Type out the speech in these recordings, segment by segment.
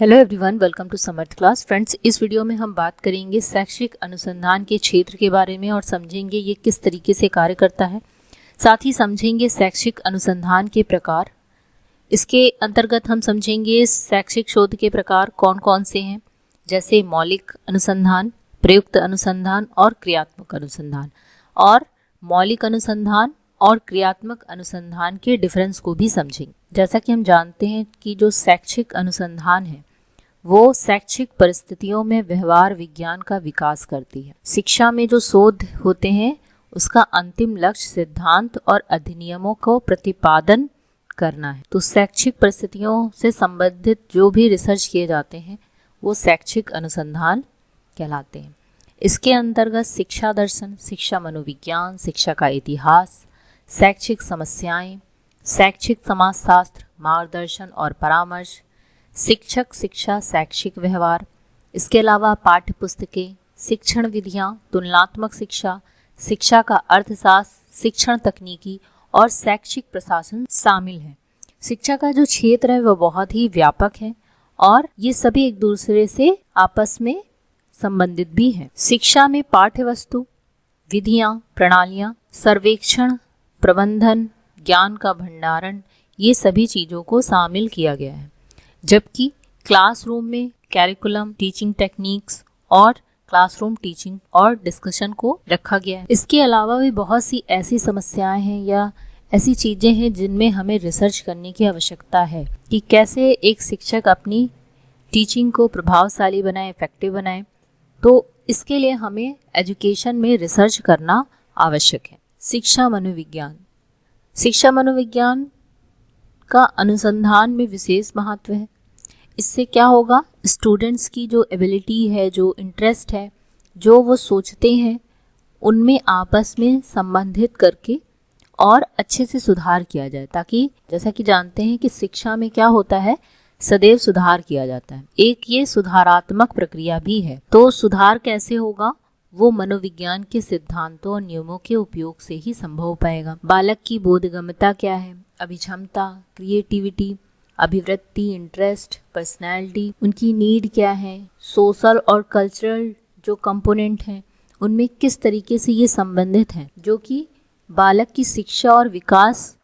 Hello everyone, welcome to Samarth class. Friends, इस video में हम बात करेंगे शैक्षिक अनुसंधान के क्षेत्र के बारे में और समझेंगे ये किस तरीके से कार्य करता है। साथ ही समझेंगे शैक्षिक अनुसंधान के प्रकार। इसके अंतर्गत हम समझेंगे शैक्षिक शोध के प्रकार कौन कौन से हैं, जैसे मौलिक अनुसंधान, प्रयुक्त अनुसंधान और क्रियात्मक अनुसंधान। और मौलिक अनुसंधान और क्रियात्मक अनुसंधान के डिफरेंस को भी समझेंगे। जैसा कि हम जानते हैं कि जो शैक्षिक अनुसंधान है वो शैक्षिक परिस्थितियों में व्यवहार विज्ञान का विकास करती है। शिक्षा में जो शोध होते हैं उसका अंतिम लक्ष्य सिद्धांत और अधिनियमों को प्रतिपादन करना है। तो शैक्षिक परिस्थितियों से संबंधित जो भी रिसर्च किए जाते हैं वो शैक्षिक अनुसंधान कहलाते हैं। इसके अंतर्गत शिक्षा दर्शन, शिक्षा मनोविज्ञान, शिक्षा का इतिहास, शैक्षिक समस्याएं, शैक्षिक समाजशास्त्र, मार्गदर्शन और परामर्श, शिक्षक शिक्षा शैक्षिक व्यवहार, इसके अलावा पाठ्य पुस्तकें, शिक्षण विधियां, तुलनात्मक शिक्षा, शिक्षा का अर्थशास्त्र, शिक्षण तकनीकी और शैक्षिक प्रशासन शामिल है। शिक्षा का जो क्षेत्र है वह बहुत ही व्यापक है और ये सभी एक दूसरे से आपस में संबंधित भी हैं। शिक्षा में पाठ्य वस्तु, विधियां, प्रणालियां, सर्वेक्षण, प्रबंधन, ज्ञान का भंडारण, ये सभी चीज़ों को शामिल किया गया है। जबकि क्लासरूम में कैरिकुलम, टीचिंग टेक्निक्स और क्लासरूम टीचिंग और डिस्कशन को रखा गया है। इसके अलावा भी बहुत सी ऐसी समस्याएं हैं या ऐसी चीज़ें हैं जिनमें हमें रिसर्च करने की आवश्यकता है कि कैसे एक शिक्षक अपनी टीचिंग को प्रभावशाली बनाए, इफेक्टिव बनाए। तो इसके लिए हमें एजुकेशन में रिसर्च करना आवश्यक है। शिक्षा मनोविज्ञान, शिक्षा मनोविज्ञान का अनुसंधान में विशेष महत्व है। इससे क्या होगा, स्टूडेंट्स की जो एबिलिटी है, जो इंटरेस्ट है, जो वो सोचते हैं, उनमें आपस में संबंधित करके और अच्छे से सुधार किया जाए, ताकि जैसा कि जानते हैं कि शिक्षा में क्या होता है, सदैव सुधार किया जाता है। एक ये सुधारात्मक प्रक्रिया भी है। तो सुधार कैसे होगा, वो मनोविज्ञान के सिद्धांतों और नियमों के उपयोग से ही संभव हो पाएगा। बालक की बोधगम्यता क्या है, अभिक्षमता, क्रिएटिविटी, अभिवृत्ति, इंटरेस्ट, पर्सनैलिटी, उनकी नीड क्या है, सोशल और कल्चरल जो कंपोनेंट हैं उनमें किस तरीके से ये संबंधित हैं, जो कि बालक की शिक्षा और विकास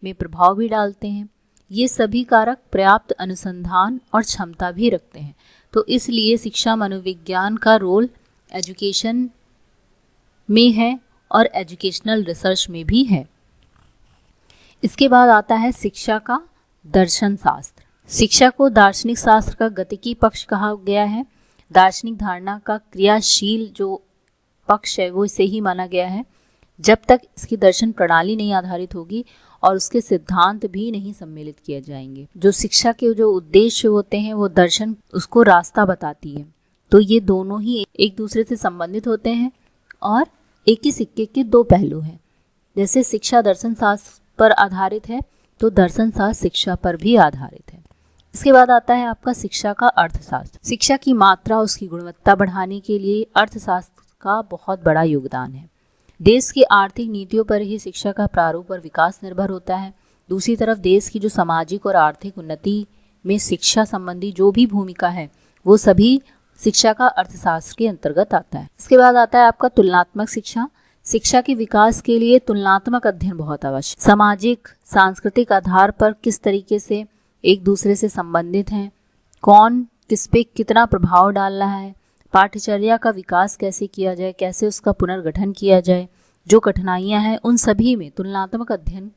में प्रभाव भी डालते हैं। ये सभी कारक पर्याप्त अनुसंधान और क्षमता भी रखते हैं। तो इसलिए शिक्षा मनोविज्ञान का रोल एजुकेशन में है और एजुकेशनल रिसर्च में भी है। इसके बाद आता है शिक्षा का दर्शन शास्त्र। शिक्षा को दार्शनिक शास्त्र का गतिकी पक्ष कहा गया है। दार्शनिक धारणा का क्रियाशील जो पक्ष है वो इसे ही माना गया है। जब तक इसकी दर्शन प्रणाली नहीं आधारित होगी और उसके सिद्धांत भी नहीं सम्मिलित किए जाएंगे। जो शिक्षा के जो उद्देश्य होते हैं वो दर्शन उसको रास्ता बताती है। तो ये दोनों ही एक दूसरे से संबंधित होते हैं और एक ही सिक्के के दो पहलू हैं। जैसे शिक्षा दर्शन शास्त्र पर आधारित है तो दर्शन शास्त्र शिक्षा पर भी आधारित है। इसके बाद आता है आपका शिक्षा का अर्थशास्त्र। शिक्षा की मात्रा, उसकी गुणवत्ता बढ़ाने के लिए अर्थशास्त्र का बहुत बड़ा योगदान है। देश की आर्थिक नीतियों पर ही शिक्षा का प्रारूप और विकास निर्भर होता है। दूसरी तरफ देश की जो सामाजिक और आर्थिक उन्नति में शिक्षा संबंधी जो भी भूमिका है वो सभी शिक्षा का अर्थशास्त्र के अंतर्गत आता है। इसके बाद आता है आपका तुलनात्मक शिक्षा। शिक्षा के विकास के लिए तुलनात्मक अध्ययन बहुत आवश्यक। सामाजिक सांस्कृतिक आधार पर किस तरीके से एक दूसरे से संबंधित हैं, कौन किस पे कितना प्रभाव डाल रहा है, पाठ्यचर्या का विकास कैसे किया जाए, कैसे उसका पुनर्गठन किया जाए, जो कठिनाइयां हैं उन सभी में तुलनात्मक अध्ययन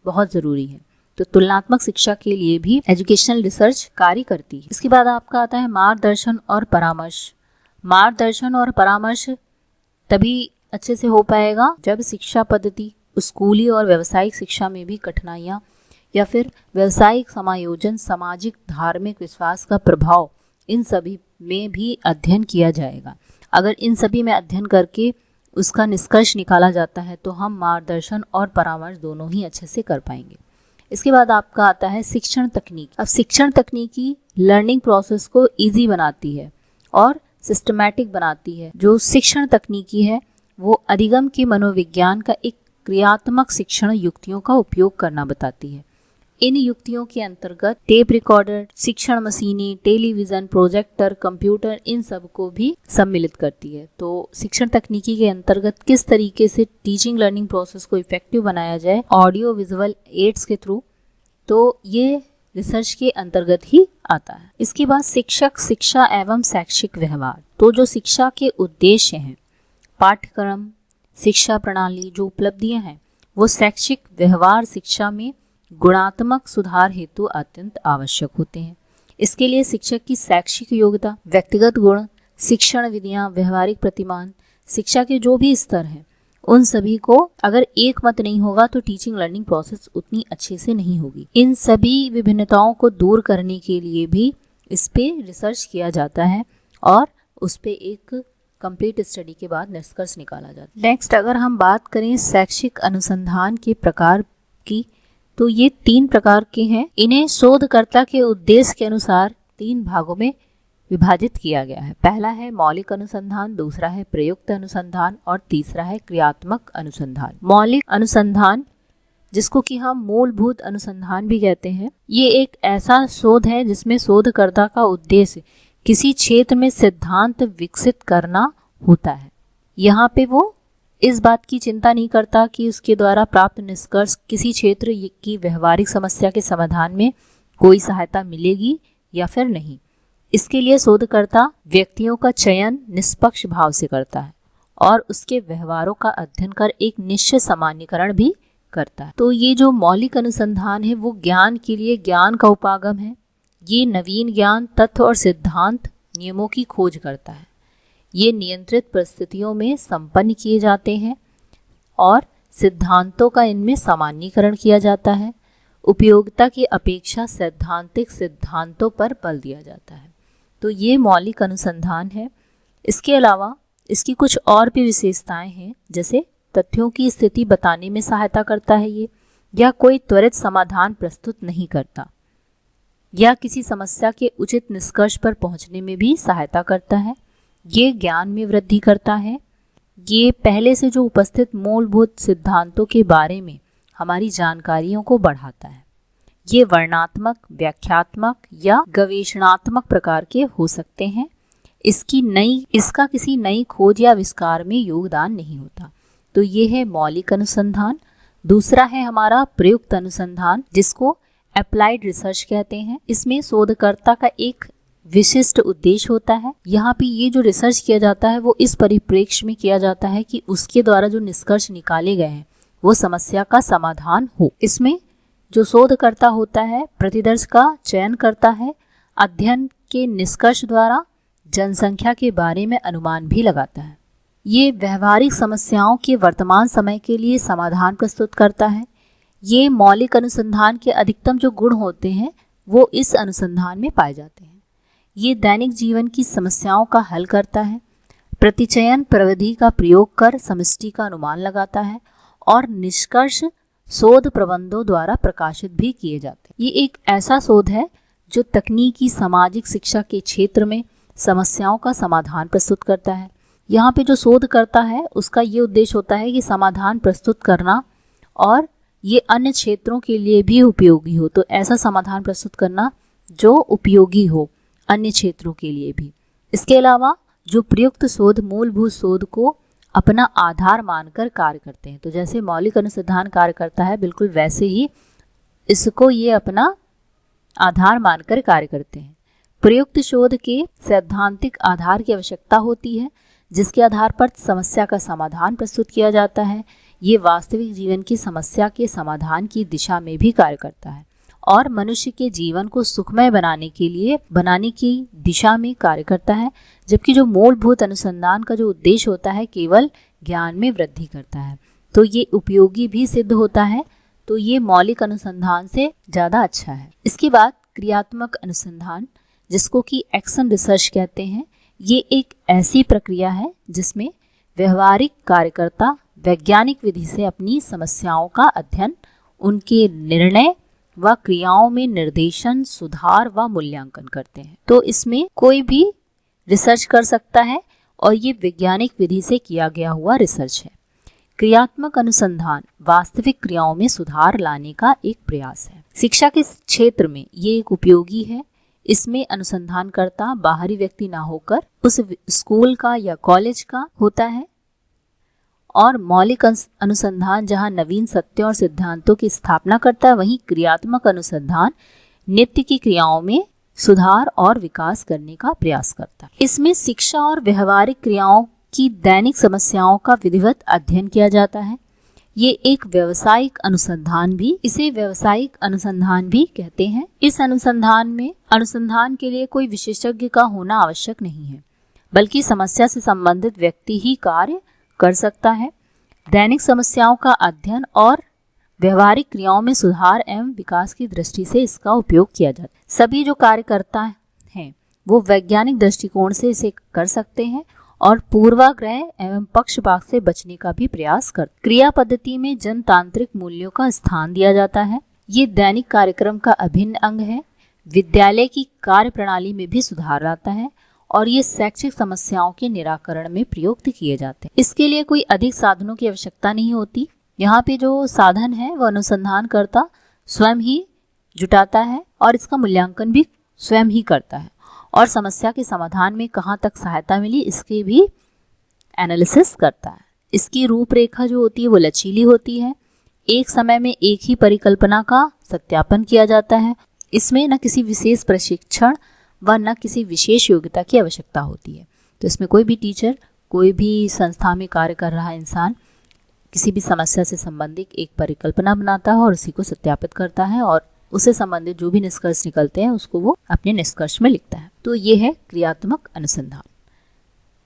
बहुत ज़रूरी है। तो तुलनात्मक शिक्षा के लिए भी एजुकेशनल रिसर्च कार्य करती है। इसके बाद आपका आता है मार्गदर्शन और परामर्श। मार्गदर्शन और परामर्श तभी अच्छे से हो पाएगा जब शिक्षा पद्धति स्कूली और व्यावसायिक शिक्षा में भी कठिनाइयाँ या फिर व्यावसायिक समायोजन, सामाजिक धार्मिक विश्वास का प्रभाव, इन सभी में भी अध्ययन किया जाएगा। अगर इन सभी में अध्ययन करके उसका निष्कर्ष निकाला जाता है तो हम मार्गदर्शन और परामर्श दोनों ही अच्छे से कर पाएंगे। इसके बाद आपका आता है शिक्षण तकनीक। अब शिक्षण तकनीकी लर्निंग प्रोसेस को इजी बनाती है और सिस्टमैटिक बनाती है। जो शिक्षण तकनीकी है वो अधिगम के मनोविज्ञान का एक क्रियात्मक शिक्षण युक्तियों का उपयोग करना बताती है। इन युक्तियों के अंतर्गत टेप रिकॉर्डर, शिक्षण मशीनें, टेलीविजन, प्रोजेक्टर, कंप्यूटर, इन सब को भी सम्मिलित करती है। तो शिक्षण तकनीकी के अंतर्गत किस तरीके से टीचिंग लर्निंग प्रोसेस को इफेक्टिव बनाया जाए ऑडियो विजुअल एड्स के थ्रू, तो ये रिसर्च के अंतर्गत ही आता है। इसके बाद शिक्षक, शिक्षा एवं शैक्षिक व्यवहार। तो जो शिक्षा के उद्देश्य हैं, पाठ्यक्रम, शिक्षा प्रणाली, जो उपलब्धियां हैं, वो शैक्षिक व्यवहार शिक्षा में गुणात्मक सुधार हेतु अत्यंत आवश्यक होते हैं। इसके लिए शिक्षक की शैक्षिक योग्यता, व्यक्तिगत गुण, शिक्षण विधियां, व्यवहारिक प्रतिमान, शिक्षा के जो भी स्तर हैं, उन सभी को अगर एक मत नहीं होगा तो टीचिंग लर्निंग प्रोसेस उतनी अच्छे से नहीं होगी। इन सभी विभिन्नताओं को दूर करने के लिए भी इस पे रिसर्च किया जाता है और उस पे एक कंप्लीट स्टडी के बाद निष्कर्ष निकाला जाता है। नेक्स्ट अगर हम बात करें शैक्षिक अनुसंधान के प्रकार की, तो ये 3 प्रकार के हैं। इन्हें शोधकर्ता के उद्देश्य के अनुसार 3 भागों में विभाजित किया गया है। पहला है मौलिक अनुसंधान, दूसरा है प्रयुक्त अनुसंधान और तीसरा है क्रियात्मक अनुसंधान। मौलिक अनुसंधान, जिसको कि हम मूलभूत अनुसंधान भी कहते हैं, ये एक ऐसा शोध है जिसमें शोधकर्ता का उद्देश्य किसी क्षेत्र में सिद्धांत विकसित करना होता है। यहाँ पे वो इस बात की चिंता नहीं करता कि उसके द्वारा प्राप्त निष्कर्ष किसी क्षेत्र की व्यवहारिक समस्या के समाधान में कोई सहायता मिलेगी या फिर नहीं। इसके लिए शोधकर्ता व्यक्तियों का चयन निष्पक्ष भाव से करता है और उसके व्यवहारों का अध्ययन कर एक निश्चित सामान्यीकरण भी करता है। तो ये जो मौलिक अनुसंधान है वो ज्ञान के लिए ज्ञान का उपागम है। ये नवीन ज्ञान, तथ्य और सिद्धांत नियमों की खोज करता है। ये नियंत्रित परिस्थितियों में संपन्न किए जाते हैं और सिद्धांतों का इनमें सामान्यीकरण किया जाता है। उपयोगिता की अपेक्षा सैद्धांतिक सिद्धांतों पर बल दिया जाता है। तो ये मौलिक अनुसंधान है। इसके अलावा इसकी कुछ और भी विशेषताएं हैं, जैसे तथ्यों की स्थिति बताने में सहायता करता है ये, या कोई त्वरित समाधान प्रस्तुत नहीं करता, या किसी समस्या के उचित निष्कर्ष पर पहुंचने में भी सहायता करता है। ये ज्ञान में वृद्धि करता है। ये पहले से जो उपस्थित मूलभूत सिद्धांतों के बारे में हमारी जानकारियों को बढ़ाता है। ये वर्णनात्मक, व्याख्यात्मक या गवेषणात्मक प्रकार के हो सकते हैं। इसका किसी नई खोज या आविष्कार में योगदान नहीं होता। तो ये है मौलिक अनुसंधान। दूसरा है हमारा प्रयुक्त अनुसंधान, जिसको अप्लाइड रिसर्च कहते हैं। इसमें शोधकर्ता का एक विशिष्ट उद्देश्य होता है। यहाँ पे ये जो रिसर्च किया जाता है वो इस परिप्रेक्ष्य में किया जाता है कि उसके द्वारा जो निष्कर्ष निकाले गए हैं वो समस्या का समाधान हो। इसमें जो शोधकर्ता होता है प्रतिदर्श का चयन करता है, अध्ययन के निष्कर्ष द्वारा जनसंख्या के बारे में अनुमान भी लगाता है। ये व्यवहारिक समस्याओं के वर्तमान समय के लिए समाधान प्रस्तुत करता है। ये मौलिक अनुसंधान के अधिकतम जो गुण होते हैं वो इस अनुसंधान में पाए जाते हैं। ये दैनिक जीवन की समस्याओं का हल करता है, प्रतिचयन प्रविधि का प्रयोग कर समष्टि का अनुमान लगाता है और निष्कर्ष शोध प्रबंधों द्वारा प्रकाशित भी किए जाते हैं। ये एक ऐसा शोध है जो तकनीकी सामाजिक शिक्षा के क्षेत्र में समस्याओं का समाधान प्रस्तुत करता है। यहाँ पे जो शोध करता है उसका ये उद्देश्य होता है कि समाधान प्रस्तुत करना और ये अन्य क्षेत्रों के लिए भी उपयोगी हो। तो ऐसा समाधान प्रस्तुत करना जो उपयोगी हो अन्य क्षेत्रों के लिए भी। इसके अलावा जो प्रयुक्त शोध मूलभूत शोध को अपना आधार मानकर कार्य करते हैं। तो जैसे मौलिक अनुसंधान कार्य करता है बिल्कुल वैसे ही इसको ये अपना आधार मानकर कार्य करते हैं। प्रयुक्त शोध के सैद्धांतिक आधार की आवश्यकता होती है जिसके आधार पर समस्या का समाधान प्रस्तुत किया जाता है। ये वास्तविक जीवन की समस्या के समाधान की दिशा में भी कार्य करता है और मनुष्य के जीवन को सुखमय बनाने की दिशा में कार्य करता है। जबकि जो मूलभूत अनुसंधान का जो उद्देश्य होता है केवल ज्ञान में वृद्धि करता है, तो ये उपयोगी भी सिद्ध होता है। तो ये मौलिक अनुसंधान से ज़्यादा अच्छा है। इसके बाद क्रियात्मक अनुसंधान, जिसको कि एक्शन रिसर्च कहते हैं, ये एक ऐसी प्रक्रिया है जिसमें व्यवहारिक कार्यकर्ता वैज्ञानिक विधि से अपनी समस्याओं का अध्ययन, उनके निर्णय व क्रियाओं में निर्देशन, सुधार व मूल्यांकन करते हैं। तो इसमें कोई भी रिसर्च कर सकता है और ये वैज्ञानिक विधि से किया गया हुआ रिसर्च है। क्रियात्मक अनुसंधान वास्तविक क्रियाओं में सुधार लाने का एक प्रयास है। शिक्षा के क्षेत्र में ये एक उपयोगी है। इसमें अनुसंधानकर्ता बाहरी व्यक्ति ना होकर उस स्कूल का या कॉलेज का होता है, और मौलिक अनुसंधान जहां नवीन सत्यों और सिद्धांतों की स्थापना करता है, वहीं क्रियात्मक अनुसंधान नित्य की क्रियाओं में सुधार और विकास करने का प्रयास करता है। इसमें शिक्षा और व्यवहारिक क्रियाओं की दैनिक समस्याओं का विधिवत अध्ययन किया जाता है। ये एक व्यावसायिक अनुसंधान भी कहते हैं। इस अनुसंधान में अनुसंधान के लिए कोई विशेषज्ञ का होना आवश्यक नहीं है, बल्कि समस्या से संबंधित व्यक्ति ही कार्य कर सकता है। दैनिक समस्याओं का अध्ययन और व्यवहारिक क्रियाओं में सुधार एवं विकास की दृष्टि से इसका उपयोग किया जाता है। सभी जो कार्यकर्ता हैं वो वैज्ञानिक दृष्टिकोण से इसे कर सकते हैं और पूर्वाग्रह एवं पक्षपात से बचने का भी प्रयास कर। क्रिया पद्धति में जनतांत्रिक मूल्यों का स्थान दिया जाता है। ये दैनिक कार्यक्रम का अभिन्न अंग है। विद्यालय की कार्य प्रणाली में भी सुधार लाता है और ये शैक्षिक समस्याओं के निराकरण में प्रयुक्त किए जाते हैं। इसके लिए कोई अधिक साधनों की आवश्यकता नहीं होती। यहाँ पे जो साधन है वो अनुसंधानकर्ता स्वयं ही जुटाता है और इसका मूल्यांकन भी स्वयं ही करता है, और समस्या के समाधान में कहाँ तक सहायता मिली इसकी भी एनालिसिस करता है। इसकी रूपरेखा जो होती है वो लचीली होती है। एक समय में एक ही परिकल्पना का सत्यापन किया जाता है। इसमें न किसी विशेष प्रशिक्षण व न किसी विशेष योग्यता की आवश्यकता होती है। तो इसमें कोई भी टीचर, कोई भी संस्था में कार्य कर रहा इंसान किसी भी समस्या से संबंधित एक परिकल्पना बनाता है और उसी को सत्यापित करता है, और उससे संबंधित जो भी निष्कर्ष निकलते हैं उसको वो अपने निष्कर्ष में लिखता है। तो ये है क्रियात्मक अनुसंधान।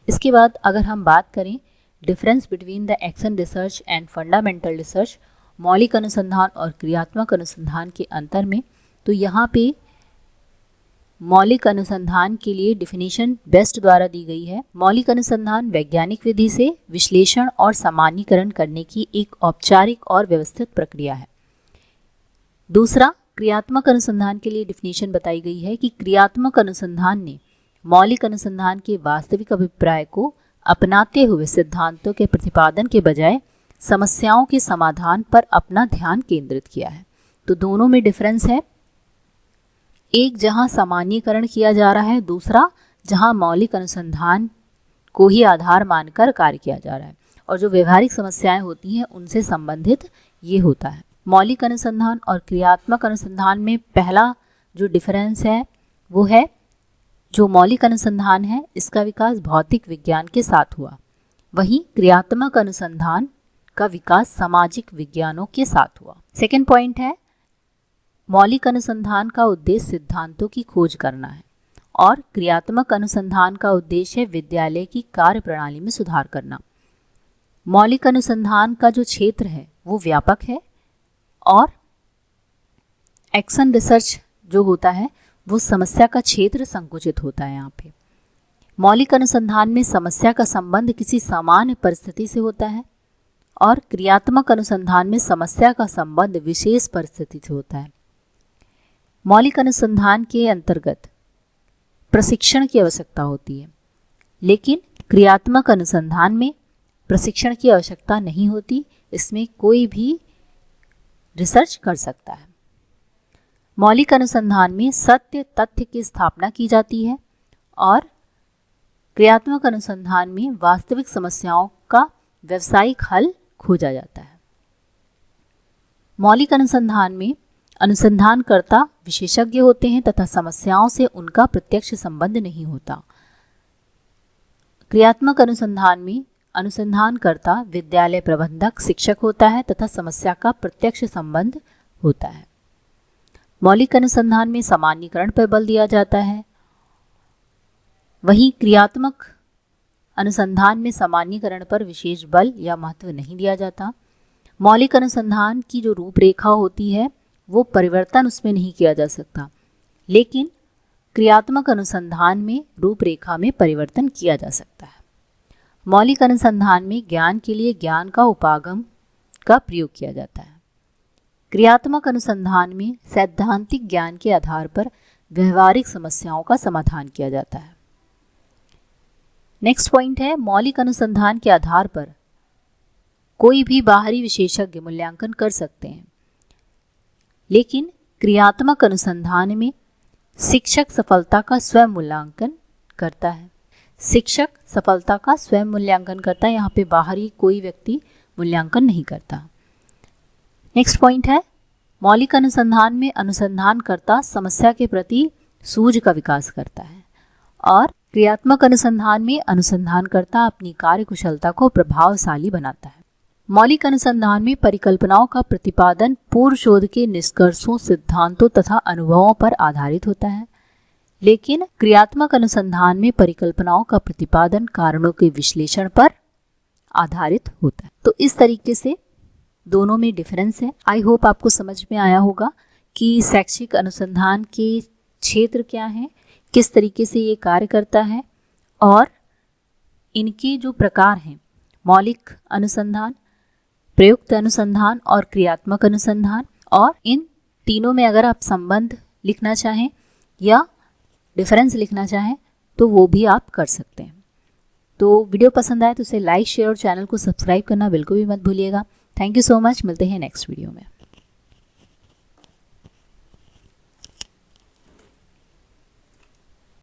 इसके बाद अगर हम बात करें difference between the action research and fundamental research, मौलिक अनुसंधान और क्रियात्मक अनुसंधान के अंतर में, तो यहाँ पे मौलिक अनुसंधान के लिए डिफिनीशन बेस्ट द्वारा दी गई है। मौलिक अनुसंधान वैज्ञानिक विधि से विश्लेषण और सामान्यीकरण करने की एक औपचारिक और व्यवस्थित प्रक्रिया है। दूसरा, क्रियात्मक अनुसंधान के लिए डिफिनीशन बताई गई है कि क्रियात्मक अनुसंधान ने मौलिक अनुसंधान के वास्तविक अभिप्राय को अपनाते हुए सिद्धांतों के प्रतिपादन के बजाय समस्याओं के समाधान पर अपना ध्यान केंद्रित किया है। तो दोनों में डिफरेंस है। एक जहां सामान्यीकरण किया जा रहा है, दूसरा जहां मौलिक अनुसंधान को ही आधार मानकर कार्य किया जा रहा है, और जो व्यवहारिक समस्याएं होती हैं उनसे संबंधित ये होता है। मौलिक अनुसंधान और क्रियात्मक अनुसंधान में पहला जो डिफरेंस है वो है, जो मौलिक अनुसंधान है इसका विकास भौतिक विज्ञान के साथ हुआ, वहीं क्रियात्मक अनुसंधान का विकास सामाजिक विज्ञानों के साथ हुआ। सेकेंड पॉइंट है, मौलिक अनुसंधान का उद्देश्य सिद्धांतों की खोज करना है और क्रियात्मक अनुसंधान का उद्देश्य है विद्यालय की कार्य प्रणाली में सुधार करना। मौलिक अनुसंधान का जो क्षेत्र है वो व्यापक है और एक्शन रिसर्च जो होता है वो समस्या का क्षेत्र संकुचित होता है। यहाँ पे मौलिक अनुसंधान में समस्या का संबंध किसी सामान्य परिस्थिति से होता है और क्रियात्मक अनुसंधान में समस्या का संबंध विशेष परिस्थिति से होता है। मौलिक अनुसंधान के अंतर्गत प्रशिक्षण की आवश्यकता होती है, लेकिन क्रियात्मक अनुसंधान में प्रशिक्षण की आवश्यकता नहीं होती। इसमें कोई भी रिसर्च कर सकता है। मौलिक अनुसंधान में सत्य तथ्य की स्थापना की जाती है और क्रियात्मक अनुसंधान में वास्तविक समस्याओं का व्यावसायिक हल खोजा जाता है। मौलिक अनुसंधान में अनुसंधानकर्ता विशेषज्ञ होते हैं तथा समस्याओं से उनका प्रत्यक्ष संबंध नहीं होता। क्रियात्मक अनुसंधान में अनुसंधानकर्ता विद्यालय प्रबंधक शिक्षक होता है तथा समस्या का प्रत्यक्ष संबंध होता है। मौलिक अनुसंधान में सामान्यीकरण पर बल दिया जाता है, वहीं क्रियात्मक अनुसंधान में सामान्यीकरण पर विशेष बल या महत्व नहीं दिया जाता। मौलिक अनुसंधान की जो रूपरेखा होती है वो परिवर्तन उसमें नहीं किया जा सकता, लेकिन क्रियात्मक अनुसंधान में रूपरेखा में परिवर्तन किया जा सकता है। मौलिक अनुसंधान में ज्ञान के लिए ज्ञान का उपागम का प्रयोग किया जाता है। क्रियात्मक अनुसंधान में सैद्धांतिक ज्ञान के आधार पर व्यवहारिक समस्याओं का समाधान किया जाता है। नेक्स्ट पॉइंट है, मौलिक अनुसंधान के आधार पर कोई भी बाहरी विशेषज्ञ मूल्यांकन कर सकते हैं, लेकिन क्रियात्मक अनुसंधान में शिक्षक सफलता का स्वयं मूल्यांकन करता है। शिक्षक सफलता का स्वयं मूल्यांकन करता है, यहाँ पे बाहरी कोई व्यक्ति मूल्यांकन नहीं करता। नेक्स्ट पॉइंट है, मौलिक अनुसंधान में अनुसंधानकर्ता समस्या के प्रति सूझ का विकास करता है और क्रियात्मक अनुसंधान में अनुसंधानकर्ता अपनी कार्यकुशलता को प्रभावशाली बनाता है। मौलिक अनुसंधान में परिकल्पनाओं का प्रतिपादन पूर्व शोध के निष्कर्षों, सिद्धांतों तथा अनुभवों पर आधारित होता है, लेकिन क्रियात्मक अनुसंधान में परिकल्पनाओं का प्रतिपादन कारणों के विश्लेषण पर आधारित होता है। तो इस तरीके से दोनों में डिफरेंस है। आई होप आपको समझ में आया होगा कि शैक्षिक अनुसंधान के क्षेत्र क्या हैं, किस तरीके से ये कार्य करता है और इनके जो प्रकार हैं, मौलिक अनुसंधान, प्रयुक्त अनुसंधान और क्रियात्मक अनुसंधान, और इन तीनों में अगर आप संबंध लिखना चाहें या डिफरेंस लिखना चाहें तो वो भी आप कर सकते हैं। तो वीडियो पसंद आए तो उसे लाइक, शेयर और चैनल को सब्सक्राइब करना बिल्कुल भी मत भूलिएगा। Thank you so much. मिलते हैं नेक्स्ट वीडियो में।